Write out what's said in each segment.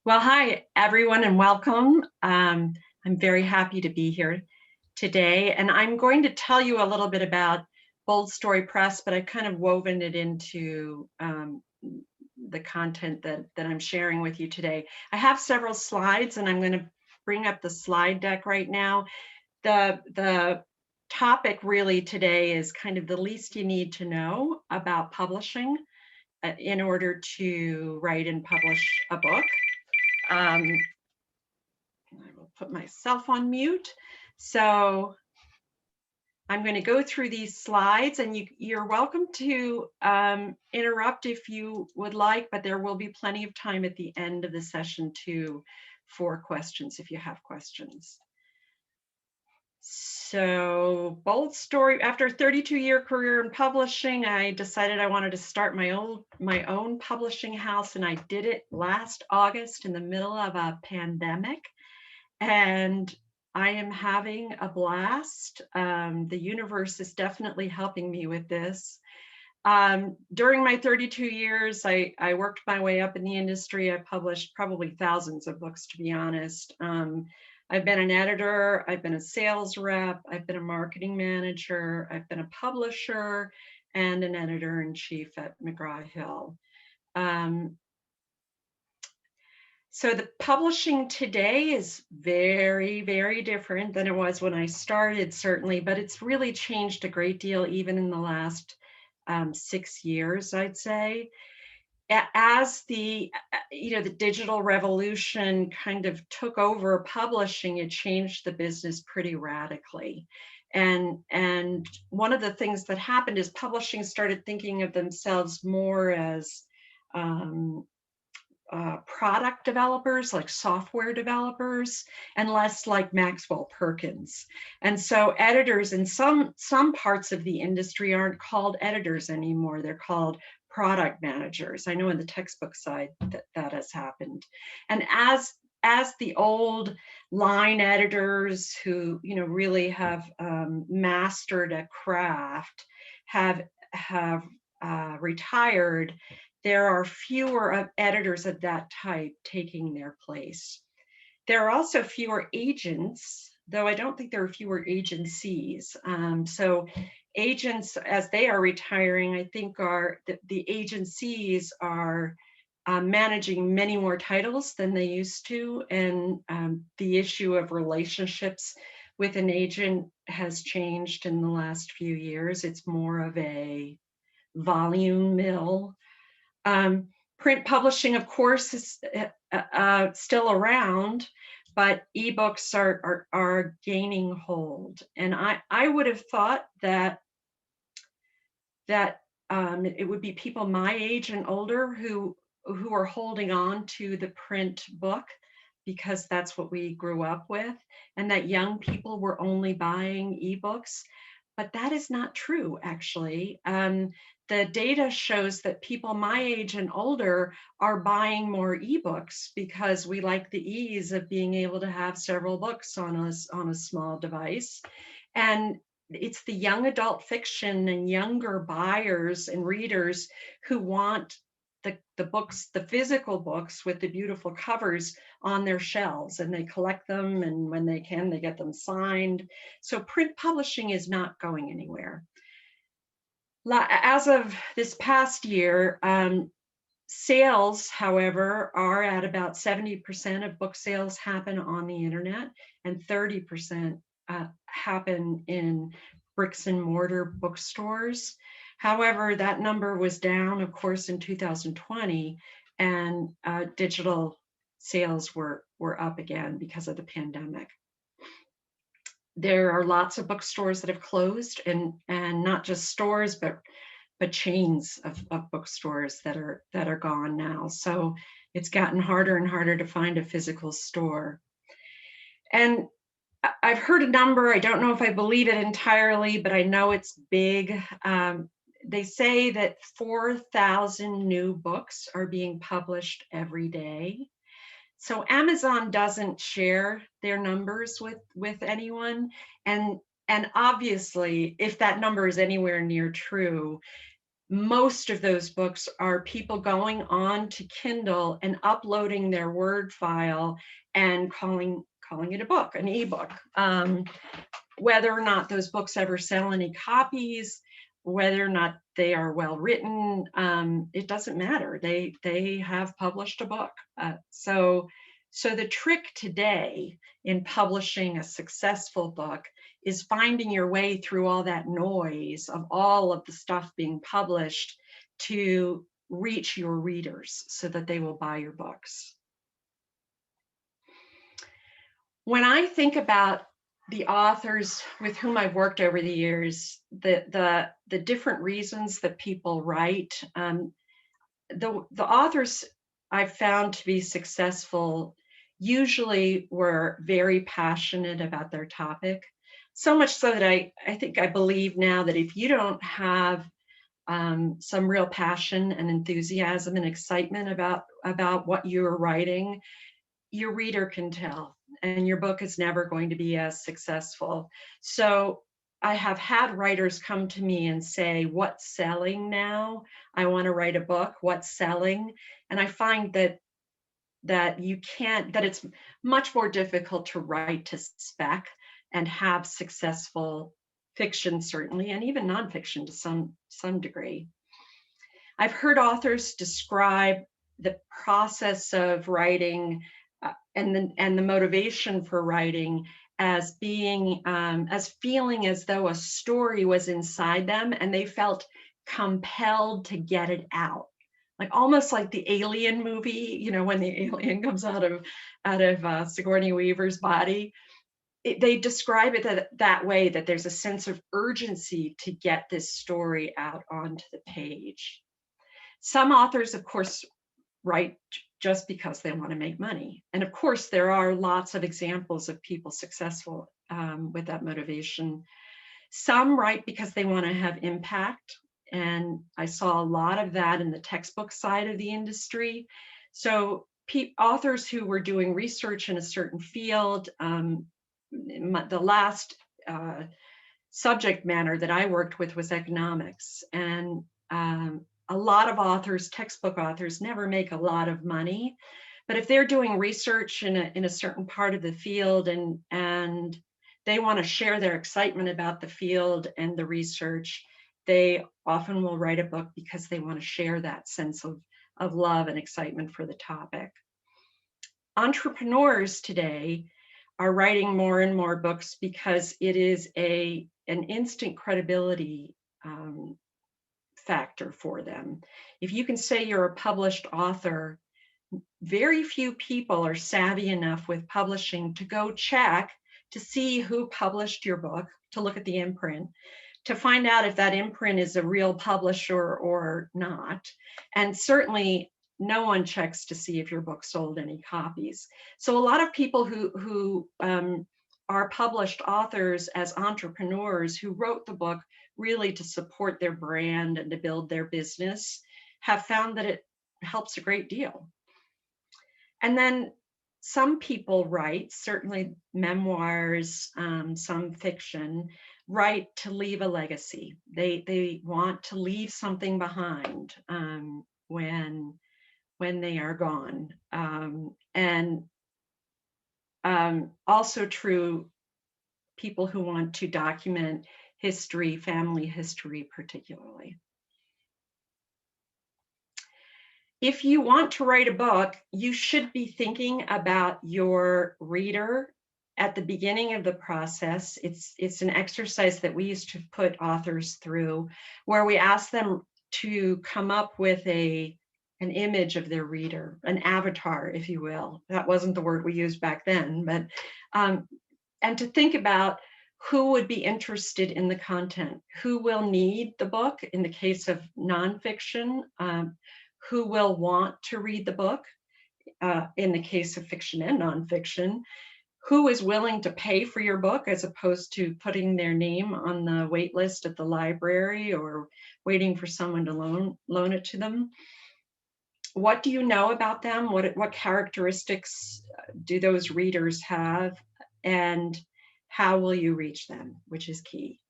Well, hi, everyone, and welcome. I'm very happy to be here today, and I'm going to tell you a little bit about Bold Story Press, but I've kind of woven it into the content that I'm sharing with you today. I have several slides, and I'm going to bring up the slide deck right now. The topic really today is kind of the least you need to know about publishing in order to write and publish a book. I will put myself on mute. So I'm going to go through these slides, and you're welcome to interrupt if you would like, but there will be plenty of time at the end of the session too for questions if you have questions. So Bold Story, after a 32-year career in publishing, I decided I wanted to start my own publishing house, and I did it last August in the middle of a pandemic. And I am having a blast. The universe is definitely helping me with this. During my 32 years, I worked my way up in the industry. I published probably thousands of books, to be honest. I've been an editor, I've been a sales rep, I've been a marketing manager, I've been a publisher, and an editor-in-chief at McGraw-Hill. So the publishing today is very, very different than it was when I started, certainly, but it's really changed a great deal even in the last 6 years, I'd say. As the digital revolution kind of took over publishing, it changed the business pretty radically. And one of the things that happened is publishing started thinking of themselves more as product developers, like software developers, and less like Maxwell Perkins. And so editors in some parts of the industry aren't called editors anymore. They're called product managers. I know in the textbook side that has happened. And as the old line editors who really have mastered a craft have retired, there are fewer editors of that type taking their place. There are also fewer agents, though I don't think there are fewer agencies. So agents, as they are retiring, I think the agencies are managing many more titles than they used to. And the issue of relationships with an agent has changed in the last few years. It's more of a volume mill. Print publishing, of course, is still around, but ebooks are gaining hold. And I would have thought that it would be people my age and older who are holding on to the print book because that's what we grew up with, and that young people were only buying ebooks. But that is not true, actually. The data shows that people my age and older are buying more ebooks because we like the ease of being able to have several books on a small device. And it's the young adult fiction and younger buyers and readers who want the books, the physical books with the beautiful covers on their shelves, and they collect them, and when they can, they get them signed. So print publishing is not going anywhere. As of this past year, sales, however, are at about 70% of book sales happen on the internet, and 30% happen in bricks and mortar bookstores. However, that number was down, of course, in 2020, and digital sales were up again because of the pandemic. There are lots of bookstores that have closed, and not just stores, but chains of bookstores that are gone now. So it's gotten harder and harder to find a physical store. And I've heard a number, I don't know if I believe it entirely, but I know it's big. They say that 4,000 new books are being published every day. So Amazon doesn't share their numbers with anyone. And obviously, if that number is anywhere near true, most of those books are people going on to Kindle and uploading their Word file and calling it a book, an ebook. Whether or not those books ever sell any copies, whether or not they are well written, it doesn't matter. They have published a book. So the trick today in publishing a successful book is finding your way through all that noise of all of the stuff being published to reach your readers so that they will buy your books. When I think about the authors with whom I've worked over the years, the different reasons that people write, the authors I've found to be successful usually were very passionate about their topic. So much so that I think I believe now that if you don't have some real passion and enthusiasm and excitement about what you're writing, your reader can tell, and your book is never going to be as successful. So I have had writers come to me and say, what's selling now? I want to write a book. What's selling? And I find that you can't, that it's much more difficult to write to spec and have successful fiction, certainly, and even nonfiction to some degree. I've heard authors describe the process of writing and the motivation for writing as being as feeling as though a story was inside them and they felt compelled to get it out, like almost like the Alien movie, you know, when the alien comes out of Sigourney Weaver's body. They describe it that way, that there's a sense of urgency to get this story out onto the page. Some authors, of course, write just because they want to make money. And of course, there are lots of examples of people successful with that motivation. Some write because they want to have impact. And I saw a lot of that in the textbook side of the industry. So authors who were doing research in a certain field, the last subject matter that I worked with was economics. And a lot of authors, textbook authors, never make a lot of money. But if they're doing research in a certain part of the field and they want to share their excitement about the field and the research, they often will write a book because they want to share that sense of love and excitement for the topic. Entrepreneurs today are writing more and more books because it is an instant credibility factor for them. If you can say you're a published author, very few people are savvy enough with publishing to go check to see who published your book, to look at the imprint, to find out if that imprint is a real publisher or not. And certainly no one checks to see if your book sold any copies. So a lot of people who are published authors as entrepreneurs who wrote the book really to support their brand and to build their business have found that it helps a great deal. And then some people write, certainly memoirs, some fiction, write to leave a legacy. They want to leave something behind when they are gone. And also true, people who want to document history, family history particularly. If you want to write a book, you should be thinking about your reader at the beginning of the process. It's an exercise that we used to put authors through, where we ask them to come up with an image of their reader, an avatar, if you will. That wasn't the word we used back then, but and to think about who would be interested in the content, who will need the book in the case of nonfiction, who will want to read the book in the case of fiction and nonfiction, who is willing to pay for your book as opposed to putting their name on the wait list at the library or waiting for someone to loan it to them. What do you know about them? What characteristics do those readers have? And how will you reach them, which is key.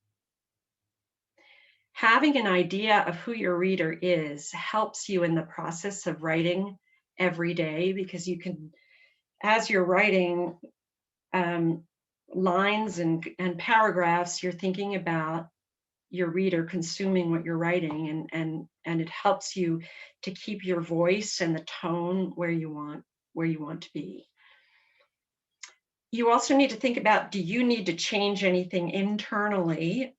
Having an idea of who your reader is helps you in the process of writing every day, because you can, as you're writing um, lines and paragraphs, you're thinking about your reader consuming what you're writing, and it helps you to keep your voice and the tone where you want to be. You also need to think about, do you need to change anything internally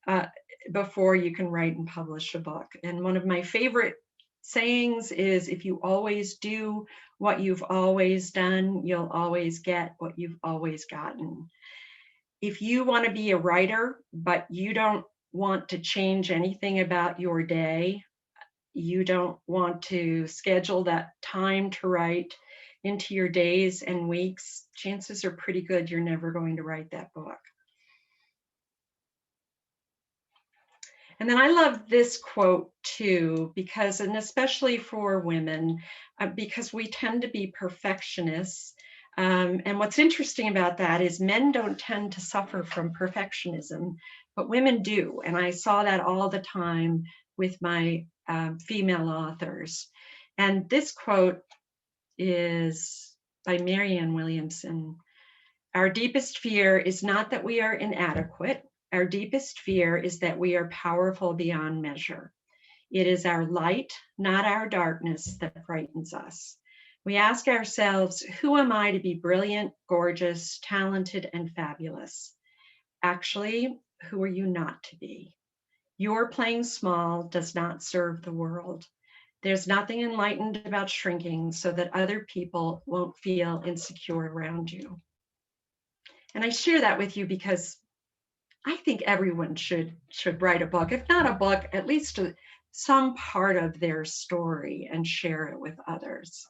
before you can write and publish a book? And one of my favorite sayings is, if you always do what you've always done, you'll always get what you've always gotten. If you want to be a writer, but you don't want to change anything about your day, you don't want to schedule that time to write into your days and weeks, chances are pretty good you're never going to write that book. And then I love this quote too, because, and especially for women, because we tend to be perfectionists. And what's interesting about that is men don't tend to suffer from perfectionism, but women do. And I saw that all the time with my female authors. And this quote is by Marianne Williamson. Our deepest fear is not that we are inadequate. Our deepest fear is that we are powerful beyond measure. It is our light, not our darkness, that frightens us. We ask ourselves, who am I to be brilliant, gorgeous, talented, and fabulous? Actually, who are you not to be? Your playing small does not serve the world. There's nothing enlightened about shrinking so that other people won't feel insecure around you. And I share that with you because I think everyone should write a book, if not a book, at least some part of their story, and share it with others.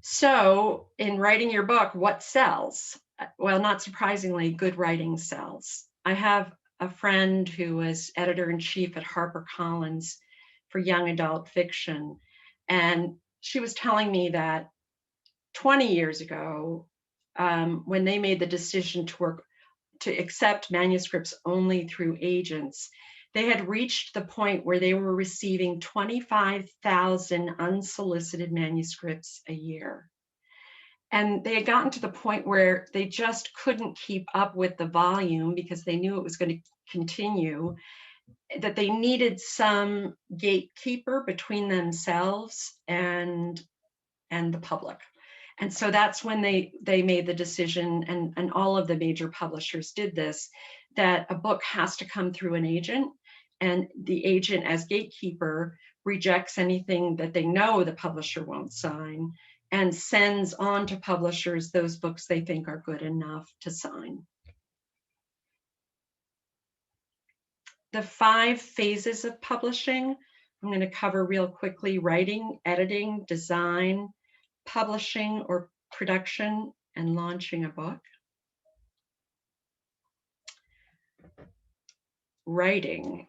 So in writing your book, what sells? Well, not surprisingly, good writing sells. I have a friend who was editor-in-chief at HarperCollins for young adult fiction, and she was telling me that 20 years ago, when they made the decision to accept manuscripts only through agents, they had reached the point where they were receiving 25,000 unsolicited manuscripts a year. And they had gotten to the point where they just couldn't keep up with the volume, because they knew it was going to continue, that they needed some gatekeeper between themselves and the public. And so that's when they made the decision, and all of the major publishers did this, that a book has to come through an agent, and the agent, as gatekeeper, rejects anything that they know the publisher won't sign, and sends on to publishers those books they think are good enough to sign. The 5 phases of publishing, I'm going to cover real quickly: writing, editing, design, publishing or production, and launching a book. Writing.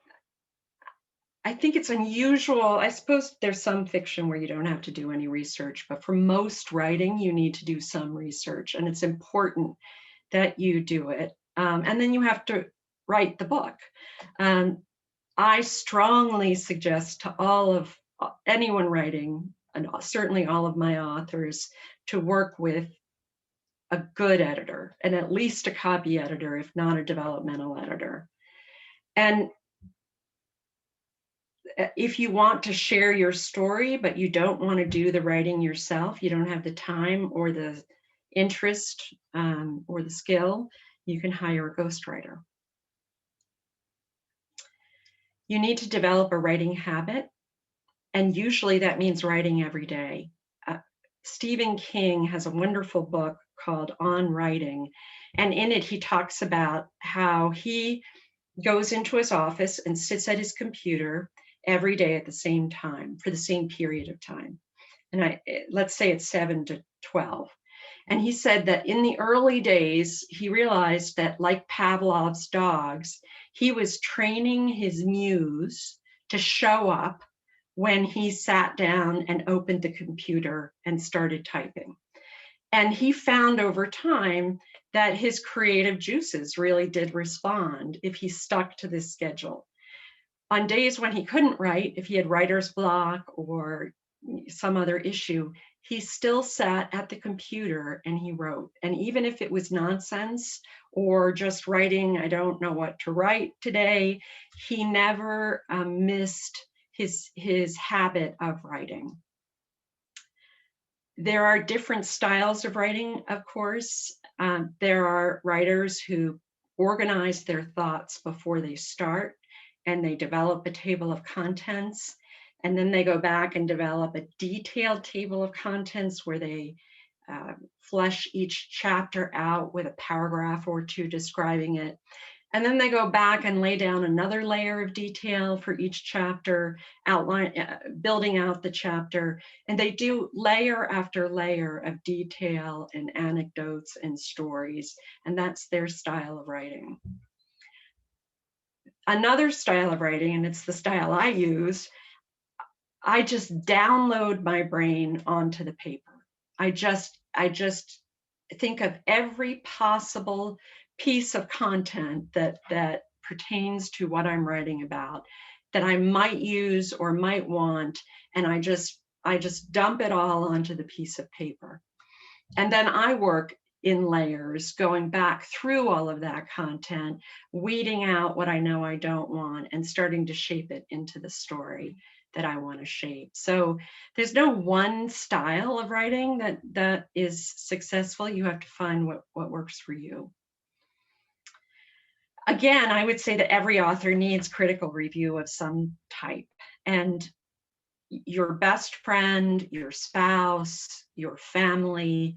I think it's unusual. I suppose there's some fiction where you don't have to do any research, but for most writing, you need to do some research, and it's important that you do it. And then you have to write the book. I strongly suggest to all of anyone writing, and certainly all of my authors, to work with a good editor, and at least a copy editor, if not a developmental editor. And if you want to share your story, but you don't want to do the writing yourself, you don't have the time or the interest or the skill, you can hire a ghostwriter. You need to develop a writing habit, and usually that means writing every day. Stephen King has a wonderful book called On Writing, and in it he talks about how he goes into his office and sits at his computer every day at the same time for the same period of time. And let's say it's 7 to 12. And he said that in the early days, he realized that, like Pavlov's dogs, he was training his muse to show up when he sat down and opened the computer and started typing. And he found over time that his creative juices really did respond if he stuck to this schedule. On days when he couldn't write, if he had writer's block or some other issue, he still sat at the computer and he wrote. And even if it was nonsense or just writing, I don't know what to write today, he never missed his habit of writing. There are different styles of writing, of course. There are writers who organize their thoughts before they start, and they develop a table of contents, and then they go back and develop a detailed table of contents where they flesh each chapter out with a paragraph or two describing it. And then they go back and lay down another layer of detail for each chapter, building out the chapter. And they do layer after layer of detail and anecdotes and stories. And that's their style of writing. Another style of writing, and it's the style I use, I just download my brain onto the paper. I just think of every possible piece of content that pertains to what I'm writing about that I might use or might want, and I just dump it all onto the piece of paper. And then I work in layers, going back through all of that content, weeding out what I know I don't want, and starting to shape it into the story that I want to shape. So there's no one style of writing that is successful. You have to find what works for you. Again, I would say that every author needs critical review of some type. And your best friend, your spouse, your family,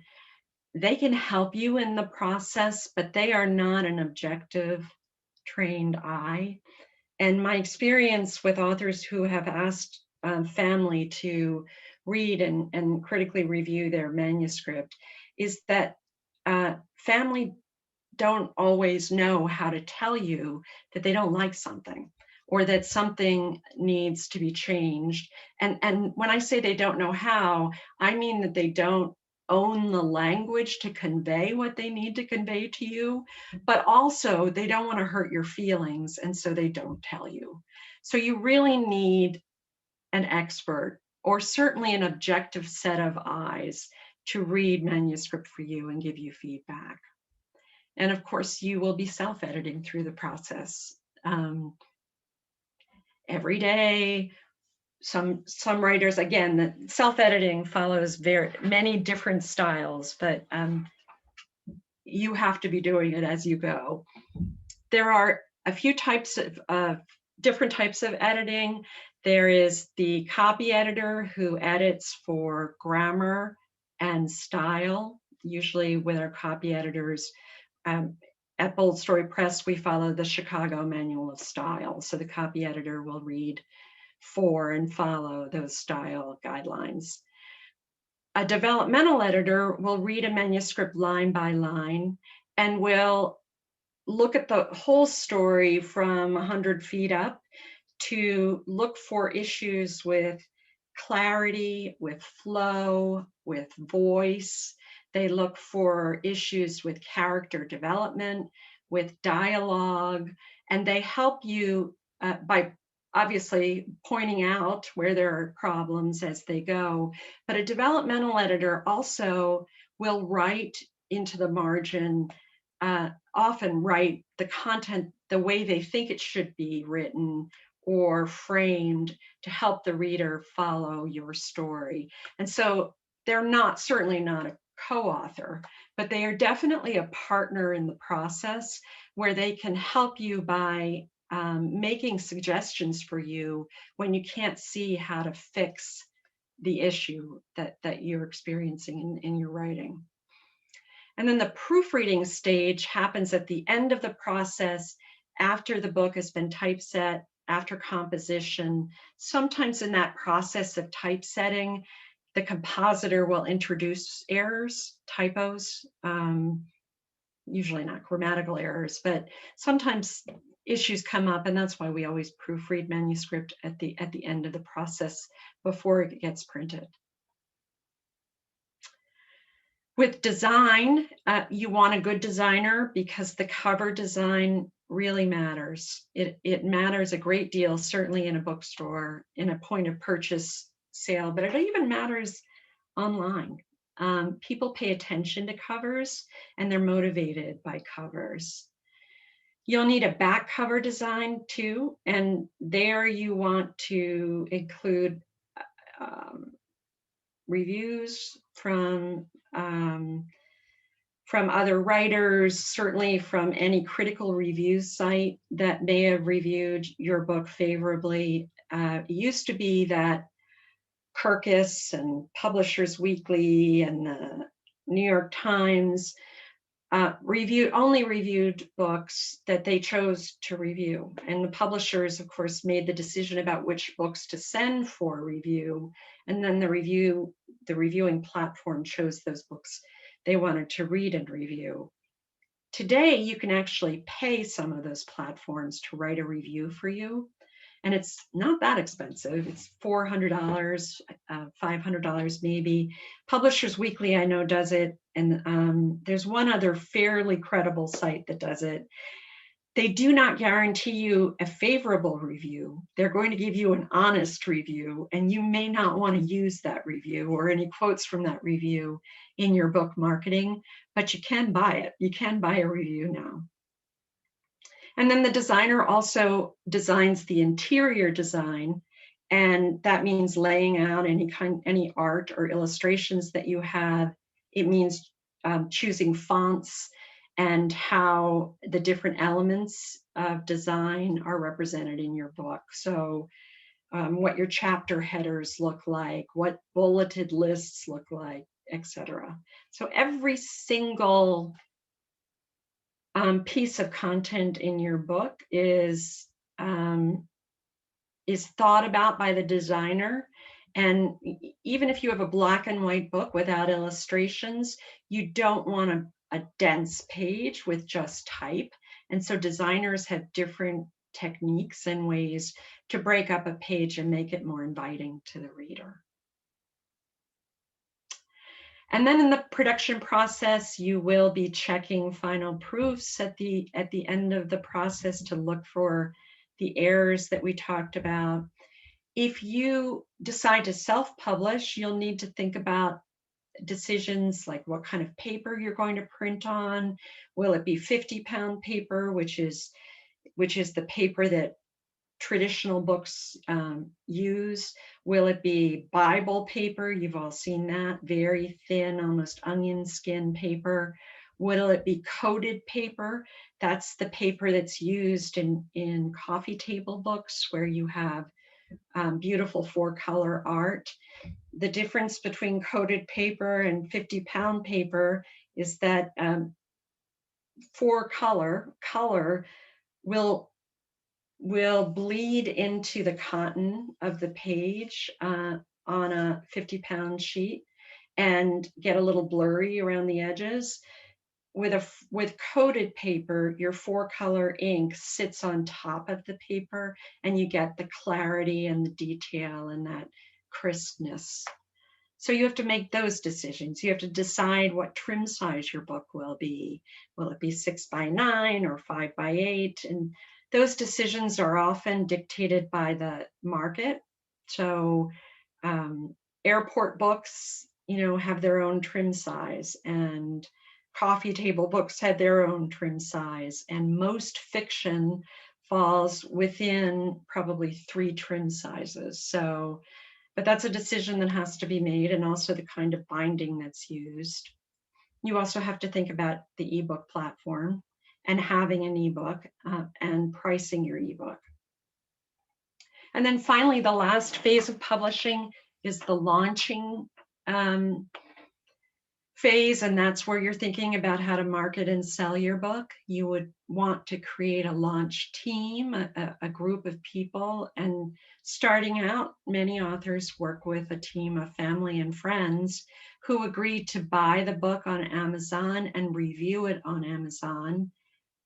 they can help you in the process, but they are not an objective, trained eye. And my experience with authors who have asked family to read and critically review their manuscript is that family don't always know how to tell you that they don't like something or that something needs to be changed. And when I say they don't know how, I mean that they don't own the language to convey what they need to convey to you, but also they don't want to hurt your feelings, and so they don't tell you. So you really need an expert, or certainly an objective set of eyes, to read manuscript for you and give you feedback. And of course, you will be self-editing through the process. Every day, some writers, again, the self-editing follows very many different styles, but you have to be doing it as you go. There are a few types of different types of editing. There is the copy editor who edits for grammar and style. Usually with our copy editors, at Bold Story Press, we follow the Chicago Manual of Style. So the copy editor will read for and follow those style guidelines. A developmental editor will read a manuscript line by line and will look at the whole story from 100 feet up to look for issues with clarity, with flow, with voice. They look for issues with character development, with dialogue, and they help you by obviously pointing out where there are problems as they go. But a developmental editor also will write into the margin, often write the content the way they think it should be written or framed to help the reader follow your story. And so they're certainly not a co-author, but they are definitely a partner in the process where they can help you by making suggestions for you when you can't see how to fix the issue that you're experiencing in your writing. And then the proofreading stage happens at the end of the process, after the book has been typeset, after composition. Sometimes in that process of typesetting, the compositor will introduce errors, typos, usually not grammatical errors, but sometimes issues come up, and that's why we always proofread manuscript at the end of the process before it gets printed. With design, you want a good designer because the cover design really matters. It matters a great deal, certainly in a bookstore, in a point of purchase sale, but it even matters online. People pay attention to covers and they're motivated by covers. You'll need a back cover design too, and there you want to include um, reviews from other writers, certainly from any critical review site that may have reviewed your book favorably. It used to be that Kirkus and Publishers Weekly and the New York Times only reviewed books that they chose to review. And the publishers, of course, made the decision about which books to send for review. And then the reviewing platform chose those books they wanted to read and review. Today, you can actually pay some of those platforms to write a review for you. And it's not that expensive. It's $400, $500 maybe. Publishers Weekly, I know, does it. And there's one other fairly credible site that does it. They do not guarantee you a favorable review. They're going to give you an honest review, and you may not want to use that review or any quotes from that review in your book marketing, but you can buy it. You can buy a review now. And then the designer also designs the interior design, and that means laying out any art or illustrations that you have. It means choosing fonts and how the different elements of design are represented in your book. So what your chapter headers look like, what bulleted lists look like, etc. So every single piece of content in your book is thought about by the designer. And even if you have a black and white book without illustrations, you don't want a dense page with just type. And so designers have different techniques and ways to break up a page and make it more inviting to the reader. And then in the production process, you will be checking final proofs at the end of the process to look for the errors that we talked about. If you decide to self-publish, you'll need to think about decisions like what kind of paper you're going to print on. Will it be 50-pound paper, which is the paper that traditional books use? Will it be Bible paper? You've all seen that, very thin, almost onion skin paper. Will it be coated paper? That's the paper that's used in coffee table books where you have beautiful 4-color art. The difference between coated paper and 50-pound paper is that 4-color will bleed into the cotton of the page on a 50-pound sheet and get a little blurry around the edges. With coated paper, your 4-color ink sits on top of the paper and you get the clarity and the detail and that crispness. So you have to make those decisions. You have to decide what trim size your book will be. Will it be 6x9 or 5x8? And those decisions are often dictated by the market. So airport books, have their own trim size, and coffee table books had their own trim size, and most fiction falls within probably 3 trim sizes. So, but that's a decision that has to be made, and also the kind of binding that's used. You also have to think about the ebook platform and having an ebook and pricing your ebook. And then finally, the last phase of publishing is the launching phase, and that's where you're thinking about how to market and sell your book. You would want to create a launch team, a group of people, and starting out, many authors work with a team of family and friends who agree to buy the book on Amazon and review it on Amazon.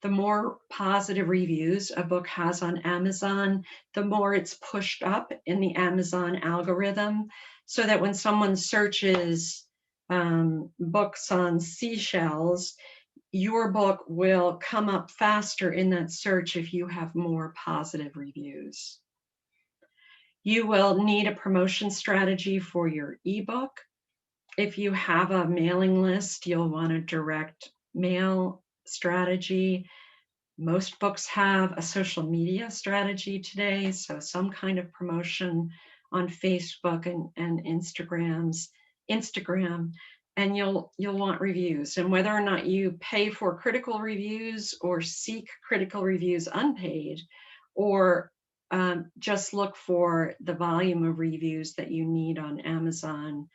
The more positive reviews a book has on Amazon, the more it's pushed up in the Amazon algorithm, so that when someone searches books on seashells, your book will come up faster in that search if you have more positive reviews. You will need a promotion strategy for your ebook. If you have a mailing list, you'll want a direct mail strategy. Most books have a social media strategy today, so some kind of promotion on Facebook and Instagram, and you'll want reviews. And whether or not you pay for critical reviews or seek critical reviews unpaid, or just look for the volume of reviews that you need on Amazon,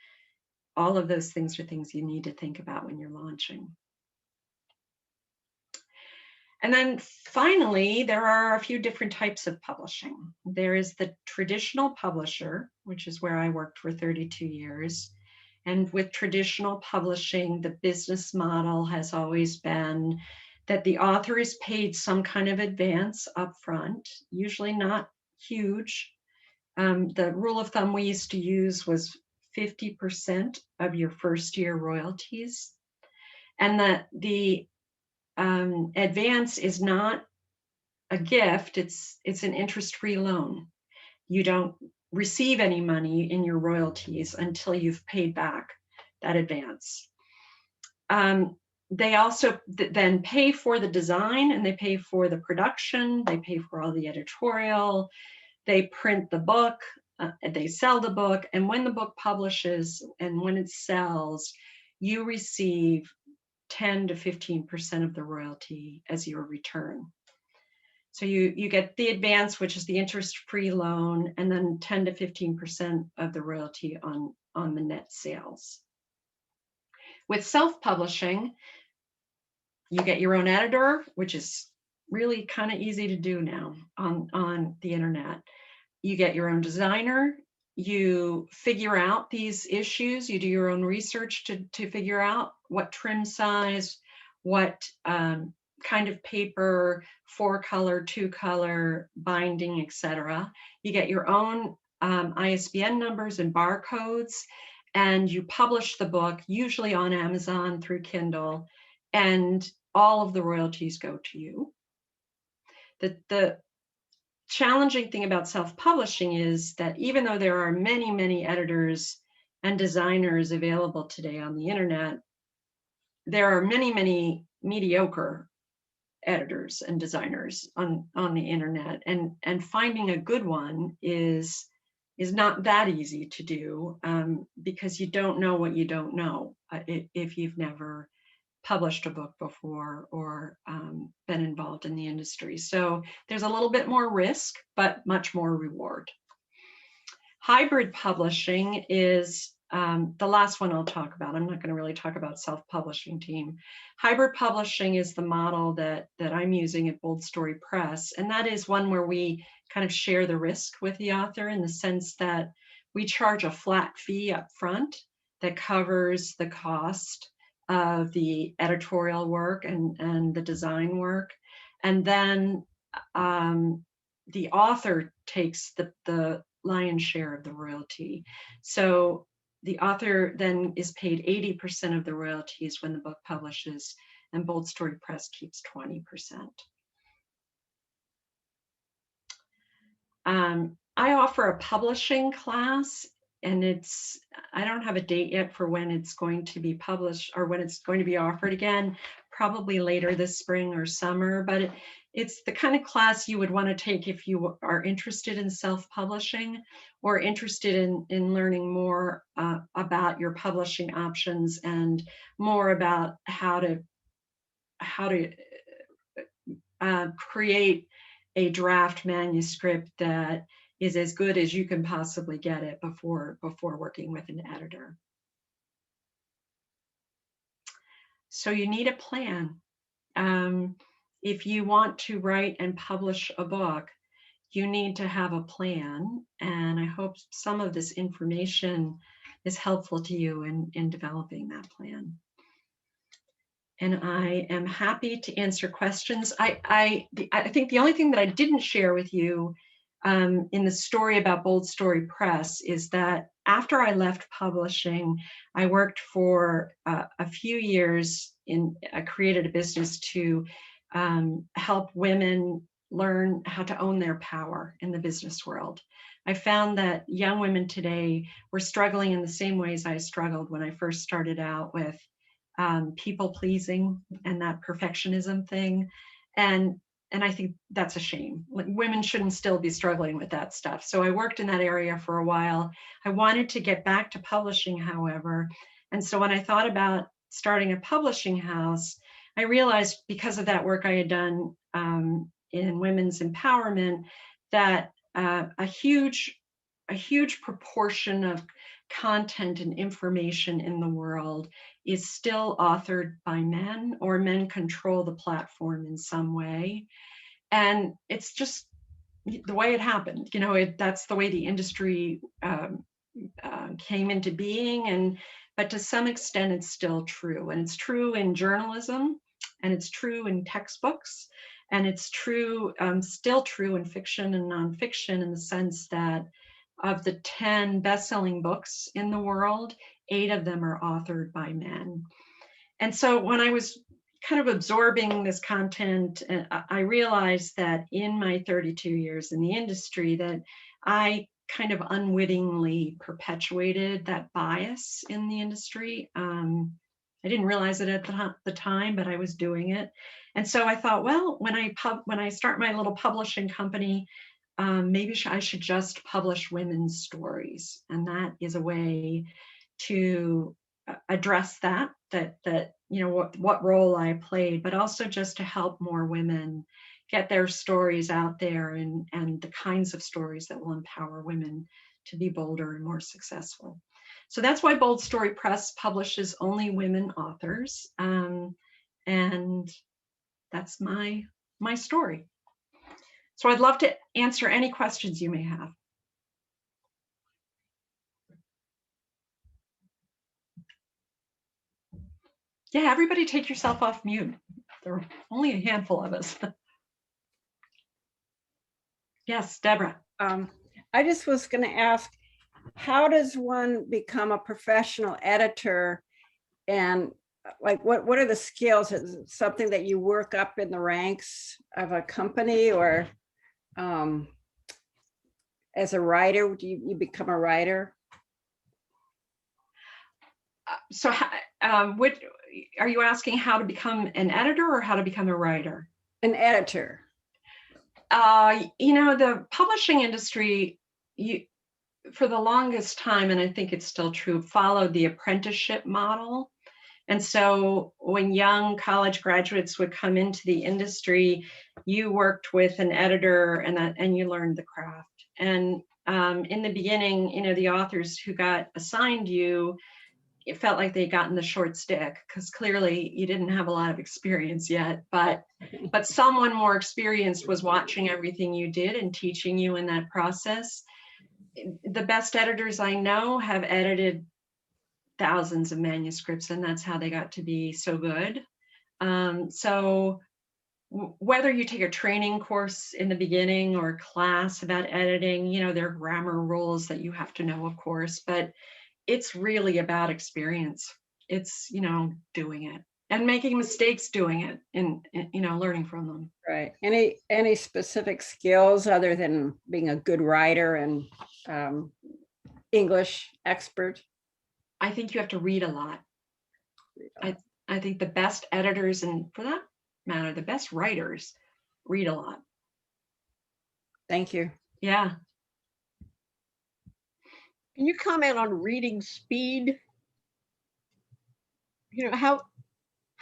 all of those things are things you need to think about when you're launching. And then finally, there are a few different types of publishing. There is the traditional publisher, which is where I worked for 32 years. And with traditional publishing, the business model has always been that the author is paid some kind of advance upfront, usually not huge. The rule of thumb we used to use was 50% of your first year royalties. And that the advance is not a gift, it's an interest-free loan. You don't receive any money in your royalties until you've paid back that advance. They also then pay for the design, and they pay for the production, they pay for all the editorial, they print the book, they sell the book, and when the book publishes and when it sells, you receive 10 to 15% of the royalty as your return. So you get the advance, which is the interest-free loan, and then 10 to 15% of the royalty on the net sales. With self-publishing, you get your own editor, which is really kind of easy to do now on the internet. You get your own designer. You figure out these issues. You do your own research to figure out what trim size, what kind of paper, 4-color, 2-color, binding, etc. You get your own ISBN numbers and barcodes, and you publish the book, usually on Amazon through Kindle, and all of the royalties go to you. The challenging thing about self-publishing is that even though there are many, many editors and designers available today on the internet, there are many, many mediocre editors and designers on the internet, and finding a good one is not that easy to do, because you don't know what you don't know if you've never published a book before or been involved in the industry. So there's a little bit more risk, but much more reward. Hybrid publishing is the last one I'll talk about. I'm not going to really talk about self-publishing team. Hybrid publishing is the model that I'm using at Bold Story Press, and that is one where we kind of share the risk with the author, in the sense that we charge a flat fee up front that covers the cost of the editorial work and the design work, and then the author takes the lion's share of the royalty. So the author then is paid 80% of the royalties when the book publishes, and Bold Story Press keeps 20%. I offer a publishing class, and I don't have a date yet for when it's going to be published or when it's going to be offered again, probably later this spring or summer, but it's the kind of class you would want to take if you are interested in self-publishing or interested in learning more about your publishing options and more about how to create a draft manuscript that is as good as you can possibly get it before working with an editor. So you need a plan. If you want to write and publish a book, you need to have a plan, and I hope some of this information is helpful to you in developing that plan. And I am happy to answer questions. I think the only thing that I didn't share with you in the story about Bold Story Press is that after I left publishing, I worked for a few years I created a business to help women learn how to own their power in the business world. I found that young women today were struggling in the same ways I struggled when I first started out with people pleasing and that perfectionism thing. And and I think that's a shame. Like, women shouldn't still be struggling with that stuff. So I worked in that area for a while. I wanted to get back to publishing, however. And so when I thought about starting a publishing house, I realized because of that work I had done in women's empowerment that a huge proportion of content and information in the world is still authored by men, or men control the platform in some way. And it's just the way it happened. That's the way the industry came into being. But to some extent, it's still true. And it's true in journalism, and it's true in textbooks, and it's true, still true in fiction and nonfiction, in the sense that of the 10 best-selling books in the world, 8 of them are authored by men. And so when I was kind of absorbing this content, I realized that in my 32 years in the industry, that I kind of unwittingly perpetuated that bias in the industry. I didn't realize it at the time, but I was doing it. And so I thought, well, when I start my little publishing company, maybe I should just publish women's stories. And that is a way to address that what role I played, but also just to help more women get their stories out there, and the kinds of stories that will empower women to be bolder and more successful. So that's why Bold Story Press publishes only women authors, and that's my story. So I'd love to answer any questions you may have. Yeah, everybody take yourself off mute. There are only a handful of us. Yes, Deborah. I just was going to ask, how does one become a professional editor? And like, what are the skills? Is it something that you work up in the ranks of a company, or as a writer, do you become a writer? So what are you asking, how to become an editor or how to become a writer? An editor. The publishing industry, for the longest time, and I think it's still true, followed the apprenticeship model. And so when young college graduates would come into the industry, you worked with an editor, and you learned the craft. And in the beginning, the authors who got assigned you, it felt like they'd gotten the short stick, because clearly you didn't have a lot of experience yet, but someone more experienced was watching everything you did and teaching you in that process. The best editors I know have edited thousands of manuscripts, and that's how they got to be so good. So whether you take a training course in the beginning or a class about editing, there are grammar rules that you have to know, of course, but it's really about experience. It's, doing it and making mistakes doing it, and learning from them. Right. Any specific skills other than being a good writer and English expert? I think you have to read a lot. I think the best editors, and for that matter, the best writers, read a lot. Thank you. Yeah. Can you comment on reading speed? How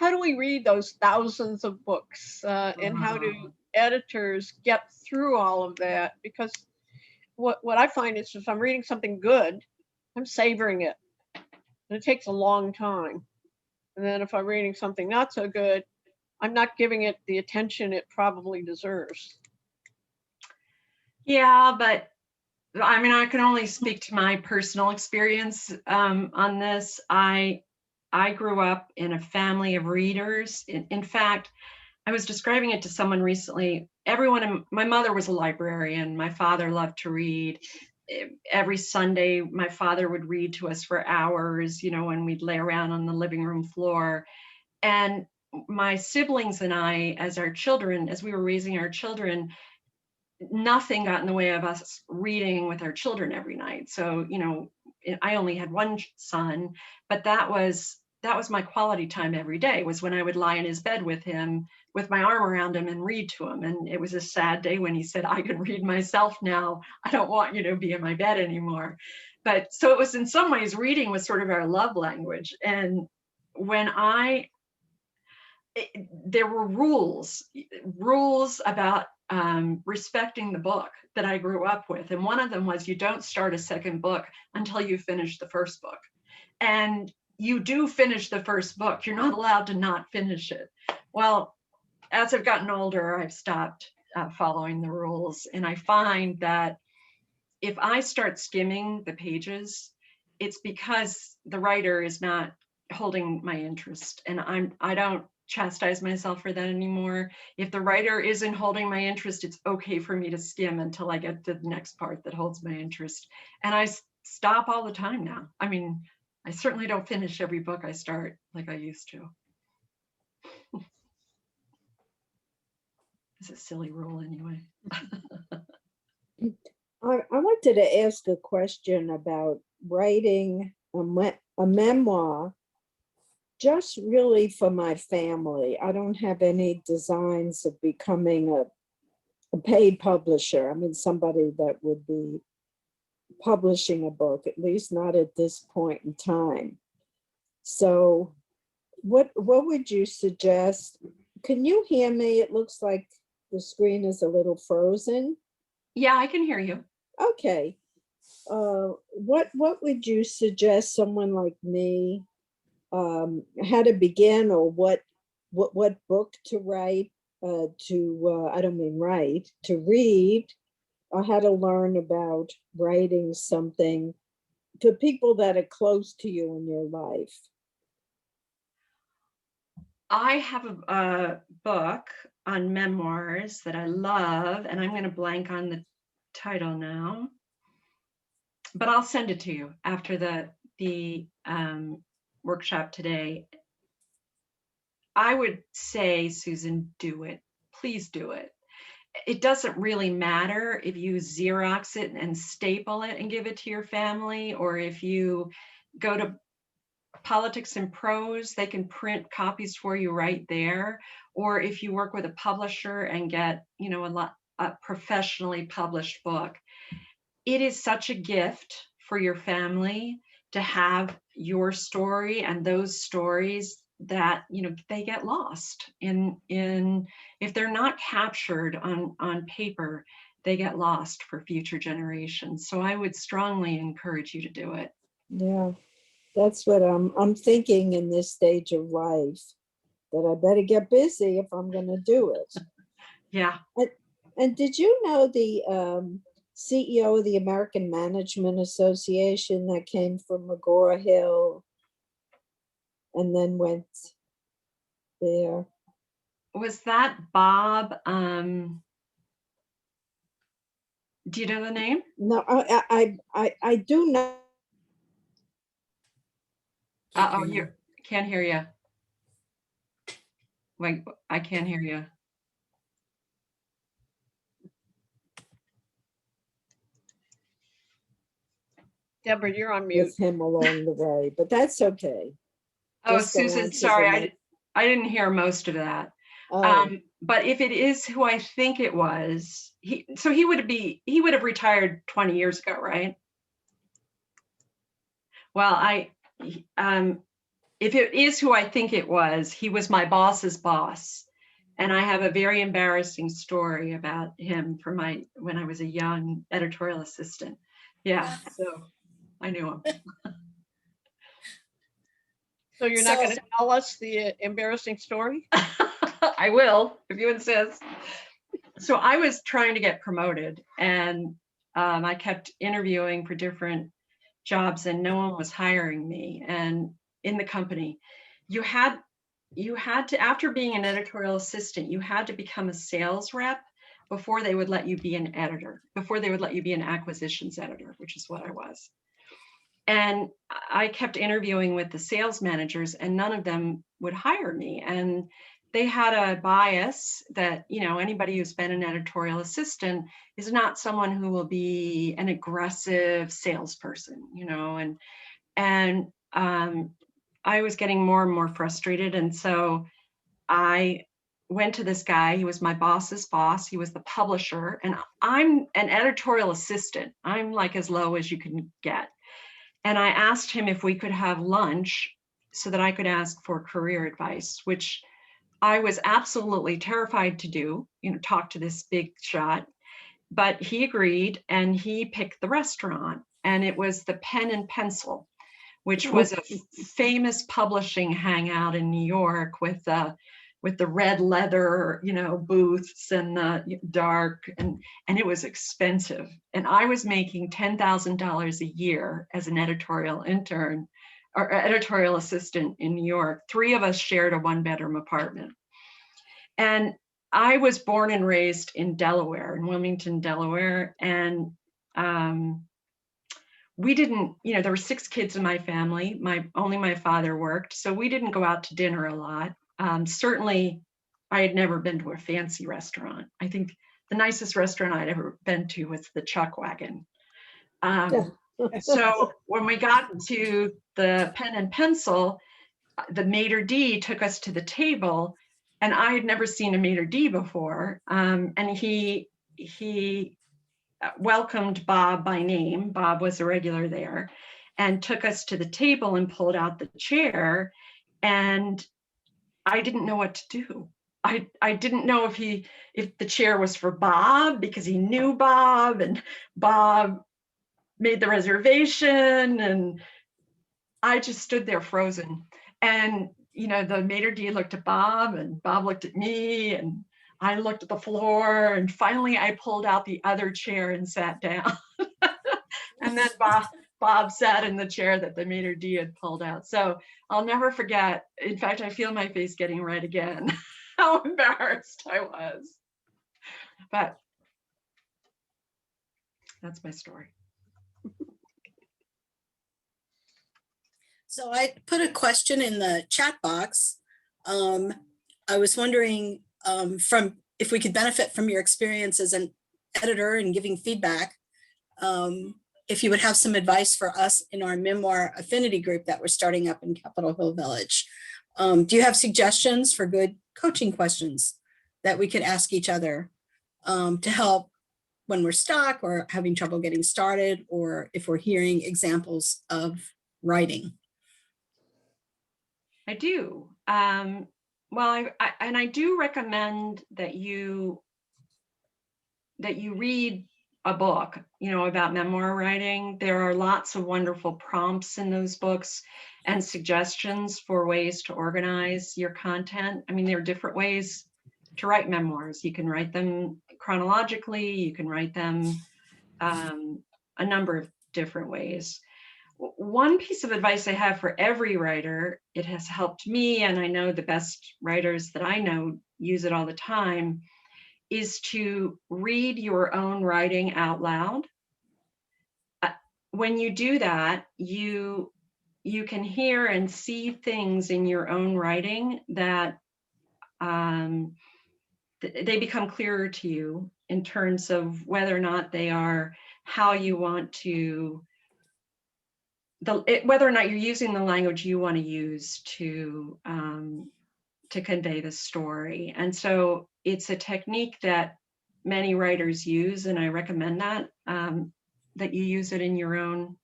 do we read those thousands of books, and how do editors get through all of that? Because what I find is, if I'm reading something good, I'm savoring it, and it takes a long time. And then if I'm reading something not so good, I'm not giving it the attention it probably deserves. Yeah, but I can only speak to my personal experience on this. I grew up in a family of readers. In fact, I was describing it to someone recently. My mother was a librarian. My father loved to read. Every Sunday, my father would read to us for hours, when we'd lay around on the living room floor. And my siblings and I, as we were raising our children, nothing got in the way of us reading with our children every night. So, I only had one son, but that was my quality time every day, was when I would lie in his bed with him, with my arm around him, and read to him. And it was a sad day when he said, "I can read myself now. I don't want you to be in my bed anymore." But so it was, in some ways, reading was sort of our love language. And when there were rules about respecting the book that I grew up with. And one of them was, you don't start a second book until you finish the first book. And you do finish the first book. You're not allowed to not finish it. Well, as I've gotten older, I've stopped following the rules. And I find that if I start skimming the pages, it's because the writer is not holding my interest. And I don't chastise myself for that anymore. If the writer isn't holding my interest, it's okay for me to skim until I get to the next part that holds my interest. And I stop all the time now. I mean, I certainly don't finish every book I start like I used to. It's a silly rule anyway. I wanted to ask a question about writing a memoir, just really for my family. I don't have any designs of becoming a paid publisher. I mean, somebody that would be publishing a book, at least not at this point in time. So what would you suggest? Can you hear me? It looks like the screen is a little frozen. Yeah, I can hear you. Okay. What would you suggest someone like me how to begin, or what book to write, I don't mean write, to read, or how to learn about writing something to people that are close to you in your life? I have a book on memoirs that I love, and I'm going to blank on the title now, but I'll send it to you after the workshop today. I would say, Susan, do it. Please do it. It doesn't really matter if you Xerox it and staple it and give it to your family, or if you go to Politics and Prose, they can print copies for you right there. Or if you work with a publisher and get, a professionally published book. It is such a gift for your family to have your story and those stories that, they get lost in if they're not captured on paper, they get lost for future generations. So I would strongly encourage you to do it. Yeah, that's what I'm thinking in this stage of life, that I better get busy if I'm going to do it. Yeah. And did you know the CEO of the American Management Association that came from McGraw-Hill and then went there? Was that Bob? Do you know the name? No, I do not. Oh, you can't hear you. Wait, I can't hear you. Deborah, you're on mute. With him along the way, but that's okay. Oh, Just go on Susan, to sorry, I didn't hear most of that. But if it is who I think it was, he would have retired 20 years ago, right? Well, if it is who I think it was, he was my boss's boss. And I have a very embarrassing story about him from when I was a young editorial assistant. Yeah, so I knew him. So you're not going to tell us the embarrassing story? I will, if you insist. So I was trying to get promoted, and I kept interviewing for different jobs, and no one was hiring me. And in the company, you had you had to, after being an editorial assistant, you had to become a sales rep before they would let you be an editor, before they would let you be an acquisitions editor, which is what I was. And I kept interviewing with the sales managers, and none of them would hire me. And they had a bias that, you know, anybody who's been an editorial assistant is not someone who will be an aggressive salesperson, you know, and I was getting more and more frustrated. And so I went to this guy. He was my boss's boss. He was the publisher, and I'm an editorial assistant. I'm like as low as you can get. And I asked him if we could have lunch so that I could ask for career advice, which I was absolutely terrified to do, you know, talk to this big shot. But he agreed, and he picked the restaurant, and it was the Pen and Pencil, which was a famous publishing hangout in New York with the red leather, you know, booths and the dark, and it was expensive. And I was making $10,000 a year as an editorial intern or editorial assistant in New York. 3 of us shared a 1-bedroom apartment. And I was born and raised in Delaware, in Wilmington, Delaware. And we didn't, you know, there were 6 kids in my family. Only my father worked. So we didn't go out to dinner a lot. Certainly, I had never been to a fancy restaurant. I think the nicest restaurant I'd ever been to was the Chuck Wagon. So when we got to the Pen and Pencil, the maitre d' took us to the table, and I had never seen a maitre d' before. And he welcomed Bob by name. Bob was a regular there, and took us to the table and pulled out the chair. And I didn't know what to do. I didn't know if the chair was for Bob because he knew Bob, and Bob made the reservation, and I just stood there frozen. And you know, the maitre d' looked at Bob, and Bob looked at me, and I looked at the floor, and finally I pulled out the other chair and sat down. And then Bob sat in the chair that the maitre d' had pulled out. So I'll never forget. In fact, I feel my face getting red again, how embarrassed I was. But that's my story. So I put a question in the chat box. I was wondering from if we could benefit from your experience as an editor and giving feedback, if you would have some advice for us in our memoir affinity group that we're starting up in Capitol Hill Village. Do you have suggestions for good coaching questions that we could ask each other to help when we're stuck or having trouble getting started, or if we're hearing examples of writing? I do. Well, I do recommend that you read a book, you know, about memoir writing. There are lots of wonderful prompts in those books and suggestions for ways to organize your content. I mean, there are different ways to write memoirs. You can write them chronologically, you can write them a number of different ways. One piece of advice I have for every writer, it has helped me, and I know the best writers that I know use it all the time, is to read your own writing out loud. When you do that, you can hear and see things in your own writing that they become clearer to you in terms of whether or not they are how you want to, whether or not you're using the language you want to use to convey the story. And so it's a technique that many writers use, and I recommend that that you use it in your own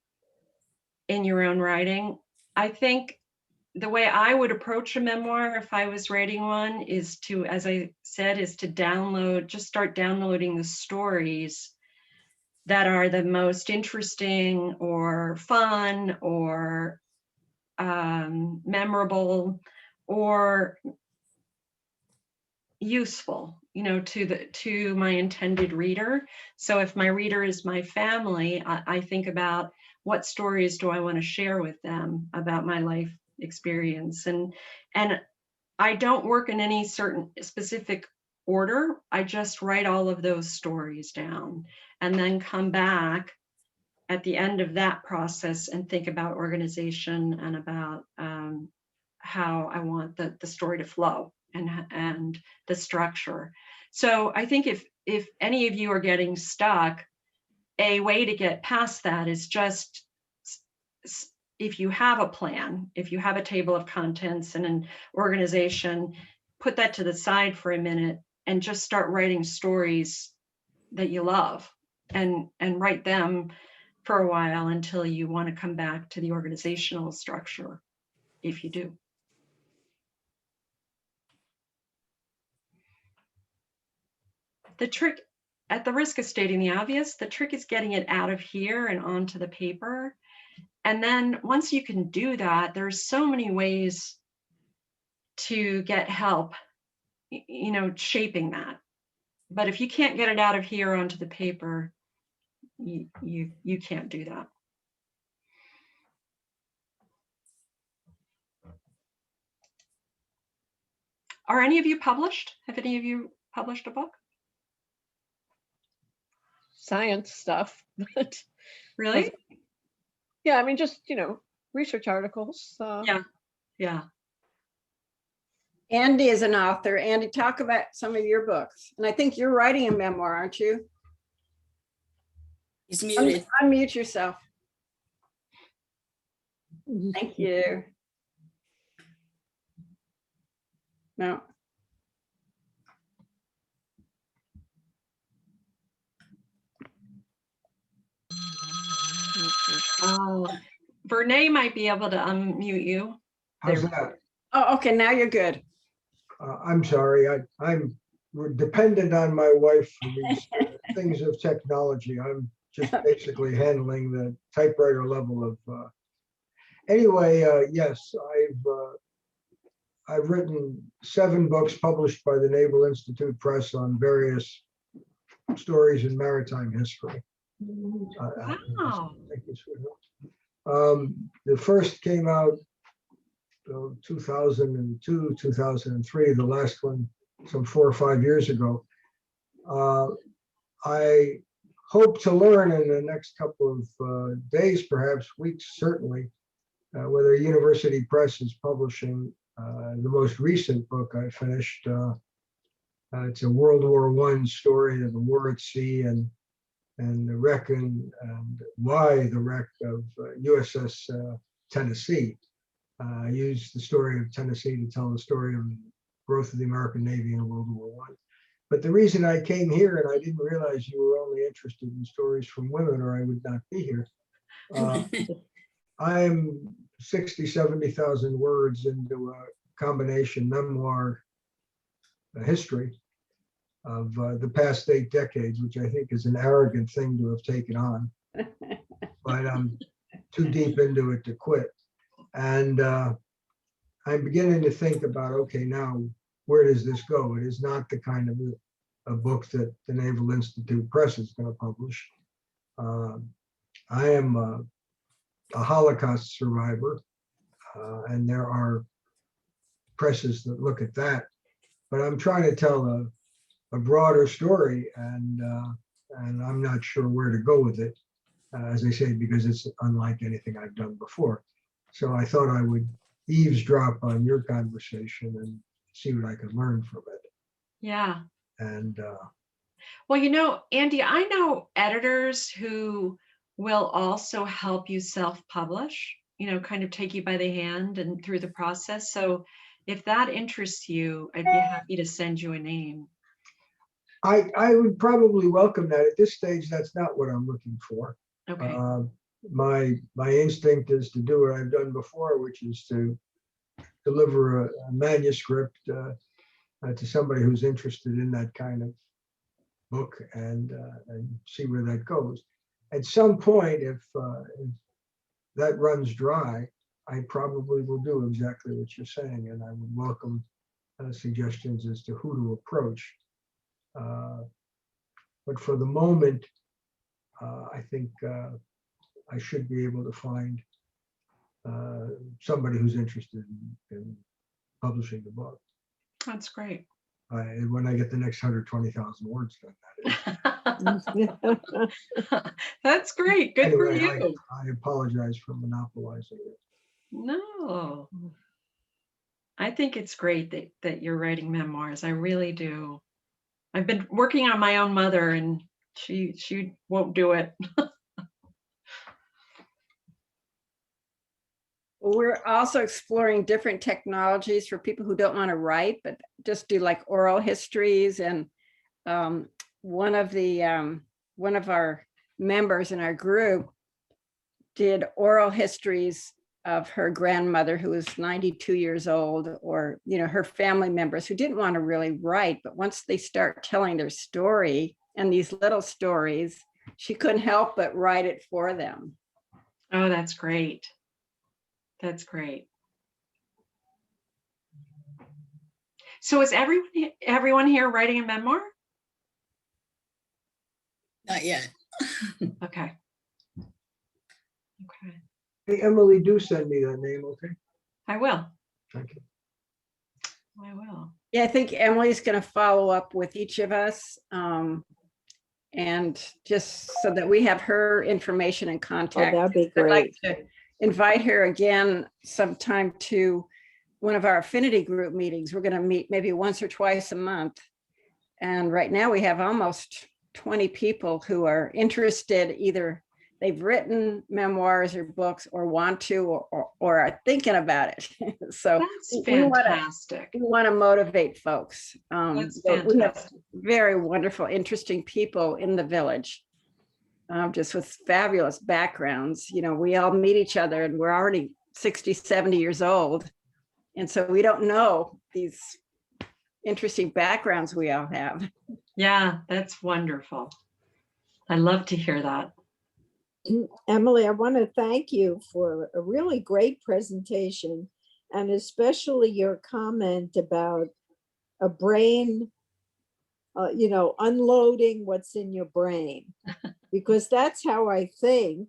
writing. I think the way I would approach a memoir if I was writing one is to, as I said, is to just start downloading the stories that are the most interesting or fun or memorable or useful, you know, to my intended reader. So if my reader is my family, I think about what stories do I want to share with them about my life experience, and I don't work in any certain specific order. I just write all of those stories down and then come back at the end of that process and think about organization and about how I want the story to flow and the structure. So I think if any of you are getting stuck, a way to get past that is just if you have a plan, if you have a table of contents and an organization, put that to the side for a minute and just start writing stories that you love and write them for a while until you want to come back to the organizational structure, if you do. The trick, at the risk of stating the obvious, the trick is getting it out of here and onto the paper. And then once you can do that, there's so many ways to get help, you know, shaping that. But if you can't get it out of here onto the paper, you can't do that. Are any of you published? Have any of you published a book? Science stuff, but Really? yeah, I mean, just, research articles. Yeah. Andy is an author. Andy, talk about some of your books. And I think you're writing a memoir, aren't you? He's muted. Unmute yourself. Thank you. No. Oh, Vernay might be able to unmute you. How's There. that? Oh, okay, now you're good. I'm sorry, I'm dependent on my wife for these things of technology. I'm just basically handling the typewriter level of. Anyway, yes, I've written 7 books published by the Naval Institute Press on various stories in maritime history. Wow. Thank you, sweetheart. The first came out 2002, 2003, the last one some 4 or 5 years ago. I hope to learn in the next couple of days, perhaps weeks, certainly, whether University Press is publishing the most recent book I finished. It's a World War I story of the war at sea and the wreck and why the wreck of USS Tennessee. I used the story of Tennessee to tell the story of the growth of the American Navy in World War I. But the reason I came here, and I didn't realize you were only interested in stories from women, or I would not be here. I'm 60, 70,000 words into a combination memoir history of the past 8 decades, which I think is an arrogant thing to have taken on. But I'm too deep into it to quit. And I'm beginning to think about, okay, now where does this go? It is not the kind of a book that the Naval Institute Press is going to publish. I am a Holocaust survivor, and there are presses that look at that. But I'm trying to tell a broader story, and I'm not sure where to go with it, as I say, because it's unlike anything I've done before. So I thought I would eavesdrop on your conversation and see what I could learn from it. Yeah. And Well, you know, Andy, I know editors who will also help you self-publish, you know, kind of take you by the hand and through the process. So if that interests you, I'd be happy to send you a name. I would probably welcome that. At this stage, that's not what I'm looking for. Okay. My instinct is to do what I've done before, which is to deliver a manuscript to somebody who's interested in that kind of book and see where that goes. At some point, if that runs dry, I probably will do exactly what you're saying, and I would welcome suggestions as to who to approach. But for the moment, I think I should be able to find somebody who's interested in publishing the book. That's great. When I get the next 120,000 words done, that is. That's great. Good for Anyway, you. I apologize for monopolizing it. No, I think it's great that you're writing memoirs. I really do. I've been working on my own mother, and she won't do it. We're also exploring different technologies for people who don't want to write, but just do like oral histories. And one of our members in our group did oral histories of her grandmother, who was 92 years old, or her family members who didn't want to really write, but once they start telling their story and these little stories, she couldn't help but write it for them. Oh, that's great. That's great. So is everyone here writing a memoir? Not yet. Okay. Okay. Hey, Emily, do send me that name, okay? I will. Thank you. I will. Yeah, I think Emily's going to follow up with each of us, and just so that we have her information and Oh, contact. that'd be I'd like great. to invite her again sometime to one of our affinity group meetings. We're going to meet maybe once or twice a month. And right now we have almost 20 people who are interested, either they've written memoirs or books or want to, or are thinking about it. So That's we fantastic. want to motivate folks. That's but we have fantastic. very wonderful, interesting people in the village, just with fabulous backgrounds. We all meet each other and we're already 60, 70 years old. And so we don't know these interesting backgrounds we all have. Yeah, that's wonderful. I love to hear that. Emily, I want to thank you for a really great presentation, and especially your comment about a brain, unloading what's in your brain, because that's how I think.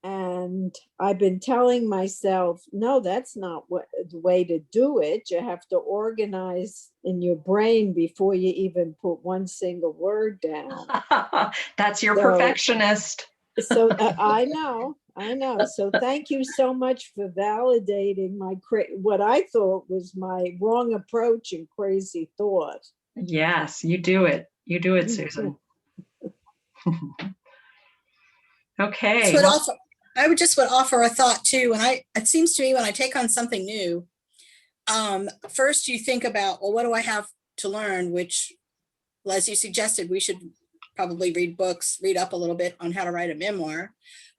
And I've been telling myself, no, that's not the way to do it. You have to organize in your brain before you even put one single word down. That's your So- perfectionist. So I know. So thank you so much for validating what I thought was my wrong approach and crazy thought. Yes, you do it. You do it, Susan. Okay. I would offer a thought too. It seems to me when I take on something new, first you think about, well, what do I have to learn? Which, as you suggested, we should probably read books, read up a little bit on how to write a memoir.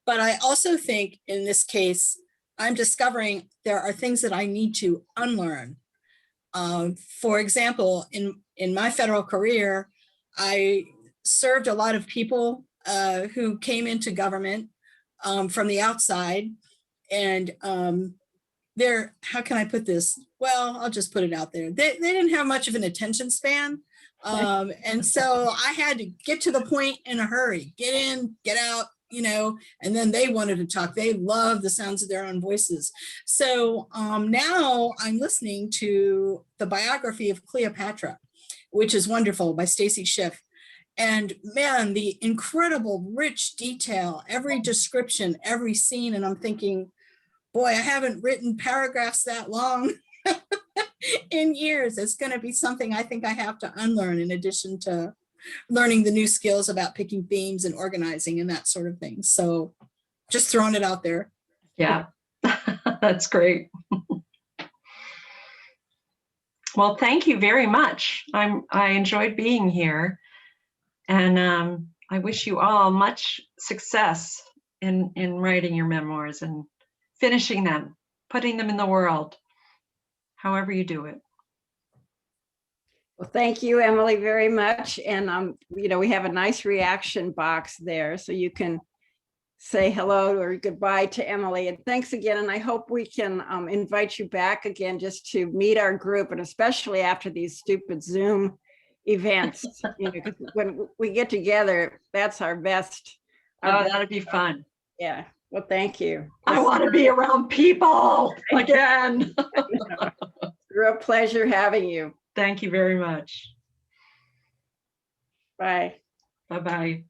But I also think in this case, I'm discovering there are things that I need to unlearn. For example, in my federal career, I served a lot of people who came into government from the outside. And how can I put this? Well, I'll just put it out there. They didn't have much of an attention span. And so I had to get to the point in a hurry, get in, get out, and then they wanted to talk. They love the sounds of their own voices. So now I'm listening to the biography of Cleopatra, which is wonderful, by Stacy Schiff. And man, the incredible rich detail, every description, every scene. And I'm thinking, boy, I haven't written paragraphs that long in years. It's going to be something I think I have to unlearn, in addition to learning the new skills about picking themes and organizing and that sort of thing. So just throwing it out there. Yeah, that's great. Well, thank you very much. I enjoyed being here. And I wish you all much success in writing your memoirs and finishing them, putting them in the world, however you do it. Well, thank you, Emily, very much. And, we have a nice reaction box there, so you can say hello or goodbye to Emily. And thanks again. And I hope we can invite you back again just to meet our group, and especially after these stupid Zoom events. 'Cause when we get together, that's our best. Oh, that'd be fun. Yeah. Well, thank you. I want to be around people again. real pleasure having you. Thank you very much. Bye. Bye-bye.